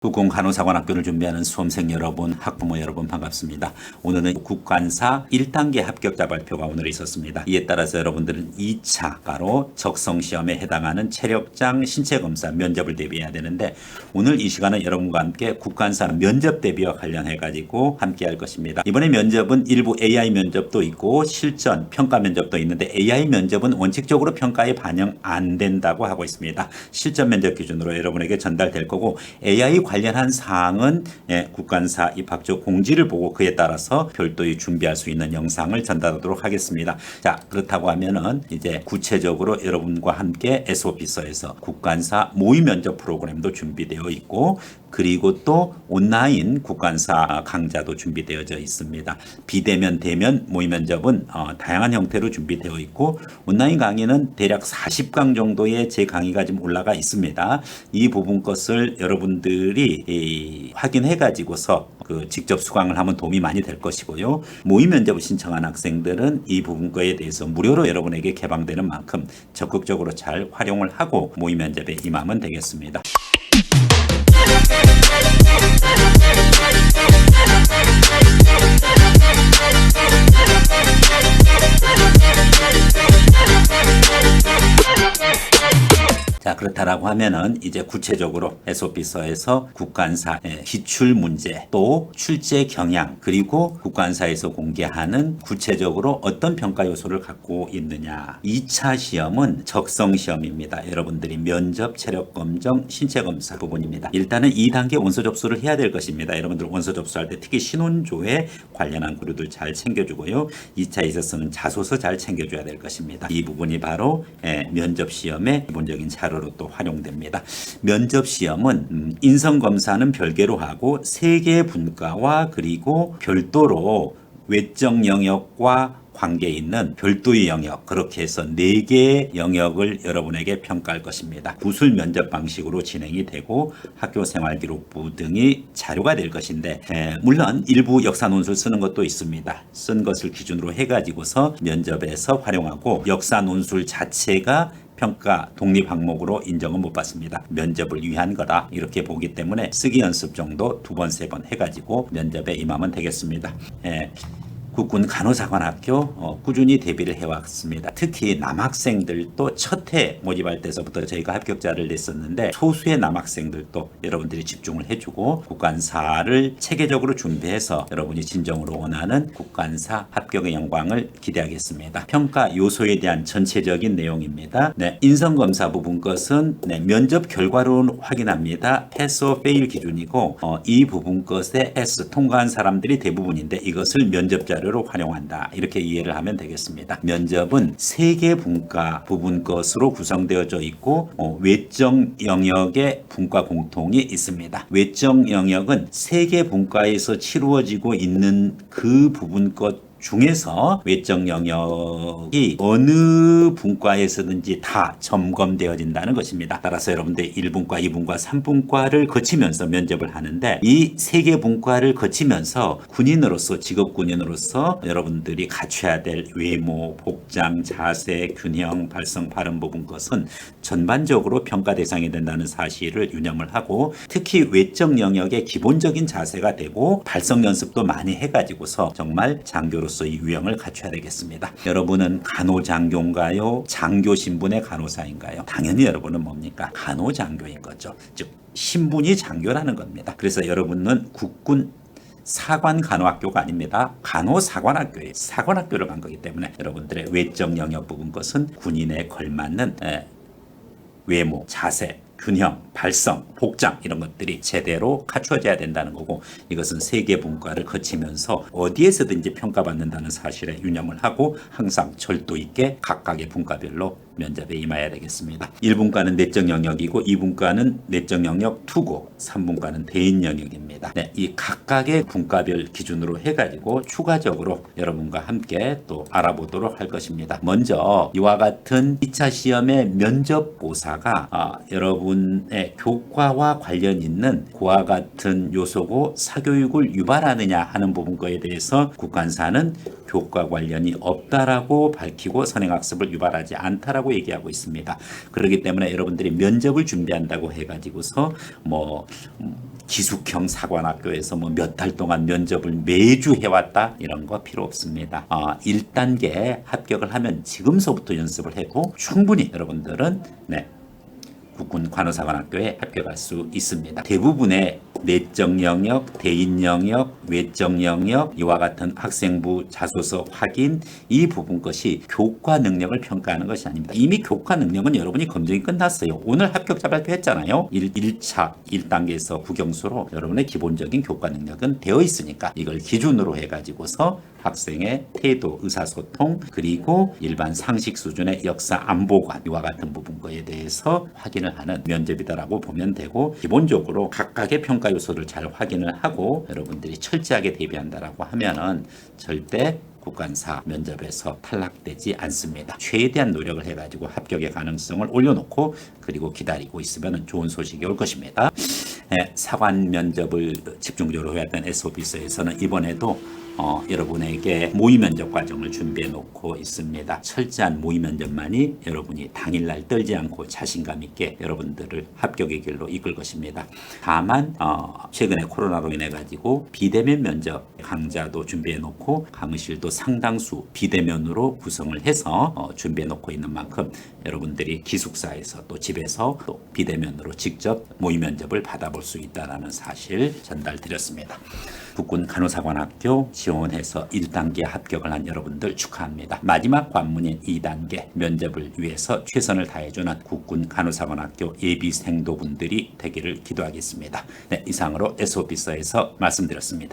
국공간호사관학교를 준비하는 수험생 여러분, 학부모 여러분 반갑습니다. 오늘은 국간사 1단계 합격자 발표가 오늘 있었습니다. 이에 따라서 여러분들은 2차가로 적성시험에 해당하는 체력장 신체검사 면접을 대비해야 되는데 오늘 이 시간은 여러분과 함께 국간사 면접 대비와 관련해 가지고 함께 할 것입니다. 이번에 면접은 일부 AI 면접도 있고 실전 평가 면접도 있는데 AI 면접은 원칙적으로 평가에 반영 안 된다고 하고 있습니다. 실전 면접 기준으로 여러분에게 전달될 거고 AI 관련한 사항은 국간사 입학처 공지를 보고 그에 따라서 별도의 준비할 수 있는 영상을 전달하도록 하겠습니다. 자, 그렇다고 하면은 이제 구체적으로 여러분과 함께 SOP서에서 국간사 모의 면접 프로그램도 준비되어 있고 그리고 또 온라인 국간사 강좌도 준비되어져 있습니다. 비대면, 대면 모의 면접은 다양한 형태로 준비되어 있고 온라인 강의는 대략 40강 정도의 제 강의가 지금 올라가 있습니다. 이 부분 것을 여러분들이 확인해 가지고서 직접 수강을 하면 도움이 많이 될 것이고요. 모의 면접을 신청한 학생들은 이 부분 거에 대해서 무료로 여러분에게 개방되는 만큼 적극적으로 잘 활용을 하고 모의 면접에 임하면 되겠습니다. 자, 그렇다라고 하면은 이제 구체적으로 SOP서에서 국간사의 기출 문제 또 출제 경향 그리고 국간사에서 공개하는 구체적으로 어떤 평가 요소를 갖고 있느냐. 2차 시험은 적성 시험입니다. 여러분들이 면접, 체력 검정, 신체 검사 부분입니다. 일단은 2단계 원서 접수를 해야 될 것입니다. 여러분들 원서 접수할 때 특히 신혼조회 관련한 서류들 잘 챙겨주고요. 2차에 있어서는 자소서 잘 챙겨줘야 될 것입니다. 이 부분이 바로 면접 시험의 기본적인 자료로 또 활용됩니다. 면접 시험은 인성검사는 별개로 하고 3개 분과와 그리고 별도로 외적 영역과 관계 있는 별도의 영역 그렇게 해서 4개의 영역을 여러분에게 평가할 것입니다. 구술 면접 방식으로 진행이 되고 학교생활기록부 등이 자료가 될 것인데 물론 일부 역사 논술 쓰는 것도 있습니다. 쓴 것을 기준으로 해가지고서 면접에서 활용하고 역사 논술 자체가 평가 독립 항목으로 인정은 못 받습니다. 면접을 위한 거다 이렇게 보기 때문에 쓰기 연습 정도 2번, 3번 해가지고 면접에 임하면 되겠습니다. 국군 간호사관학교 꾸준히 대비를 해왔습니다. 특히 남학생들도 첫 해 모집할 때서부터 저희가 합격자를 냈었는데 소수의 남학생들도 여러분들이 집중을 해주고 국간사를 체계적으로 준비해서 여러분이 진정으로 원하는 국간사 합격의 영광을 기대하겠습니다. 평가 요소에 대한 전체적인 내용입니다. 인성검사 부분 것은 면접 결과로 확인합니다. 패스 or fail 기준이고 이 부분 것에 S 통과한 사람들이 대부분인데 이것을 면접자 로 활용한다. 이렇게 이해를 하면 되겠습니다. 면접은 3개 분과 부분 것으로 구성되어져 있고 외적 영역의 분과 공통이 있습니다. 외적 영역은 3개 분과에서 치루어지고 있는 그 부분 것 중에서 외적 영역이 어느 분과에서든지 다 점검되어진다는 것입니다. 따라서 여러분들 1분과, 2분과, 3분과를 거치면서 면접을 하는데 이 3개 분과를 거치면서 군인으로서 직업군인으로서 여러분들이 갖춰야 될 외모, 복장, 자세, 균형, 발성, 발음 부분 것은 전반적으로 평가 대상이 된다는 사실을 유념을 하고 특히 외적 영역의 기본적인 자세가 되고 발성 연습도 많이 해가지고서 정말 장교로 이 유형을 갖춰야 되겠습니다. 여러분은 간호장교인가요? 장교 신분의 간호사인가요? 당연히 여러분은 뭡니까? 간호장교인 거죠. 즉 신분이 장교라는 겁니다. 그래서 여러분은 국군 사관간호학교가 아닙니다. 간호사관학교에 사관학교를 간 거기 때문에 여러분들의 외적 영역 부분 것은 군인에 걸맞는 외모, 자세, 균형, 발성, 복장 이런 것들이 제대로 갖추어져야 된다는 거고 이것은 3개 분과를 거치면서 어디에서든지 평가받는다는 사실에 유념을 하고 항상 절도 있게 각각의 분과별로 면접에 임해야 되겠습니다. 1분과는 내적 영역이고 2분과는 내적 영역 투고 3분과는 대인 영역입니다. 이 각각의 분과별 기준으로 해가지고 추가적으로 여러분과 함께 또 알아보도록 할 것입니다. 먼저 이와 같은 2차 시험의 면접고사가 여러분의 교과와 관련 있는 그와 같은 요소고 사교육을 유발하느냐 하는 부분 거에 대해서 국간사는 교과 관련이 없다라고 밝히고 선행학습을 유발하지 않다라고 얘기하고 있습니다. 그렇기 때문에 여러분들이 면접을 준비한다고 해가지고서 기숙형 사관학교에서 뭐 몇 달 동안 면접을 매주 해왔다 이런 거 필요 없습니다. 1단계 합격을 하면 지금서부터 연습을 해도 충분히 여러분들은 국군 간호사관학교에 합격할 수 있습니다. 대부분의 내적 영역, 대인 영역, 외적 영역 이와 같은 학생부 자소서 확인 이 부분 것이 교과 능력을 평가하는 것이 아닙니다. 이미 교과 능력은 여러분이 검증이 끝났어요. 오늘 합격자 발표했잖아요. 1차 1단계에서 국영수로 여러분의 기본적인 교과 능력은 되어 있으니까 이걸 기준으로 해가지고서 학생의 태도, 의사소통 그리고 일반 상식 수준의 역사 안보관 이와 같은 부분 거에 대해서 확인을 하는 면접이다라고 보면 되고 기본적으로 각각의 평가 요소를 잘 확인을 하고 여러분들이 철저하게 대비한다라고 하면은 절대 국간사 면접에서 탈락되지 않습니다. 최대한 노력을 해가지고 합격의 가능성을 올려놓고 그리고 기다리고 있으면 좋은 소식이 올 것입니다. 사관 면접을 집중적으로 해야 하는 SOP서에서는 이번에도 여러분에게 모의 면접 과정을 준비해 놓고 있습니다. 철저한 모의 면접만이 여러분이 당일날 떨지 않고 자신감 있게 여러분들을 합격의 길로 이끌 것입니다. 다만 최근에 코로나로 인해 가지고 비대면 면접 강좌도 준비해 놓고 강의실도 상당수 비대면으로 구성을 해서 준비해 놓고 있는 만큼 여러분들이 기숙사에서 또 집에서 또 비대면으로 직접 모의 면접을 받아볼 수 있다는 사실 전달드렸습니다. 국군 간호사관학교 지원해서 1단계 합격을 한 여러분들 축하합니다. 마지막 관문인 2단계 면접을 위해서 최선을 다해주는 국군 간호사관학교 예비생도분들이 되기를 기도하겠습니다. 이상으로 SOP서에서 말씀드렸습니다.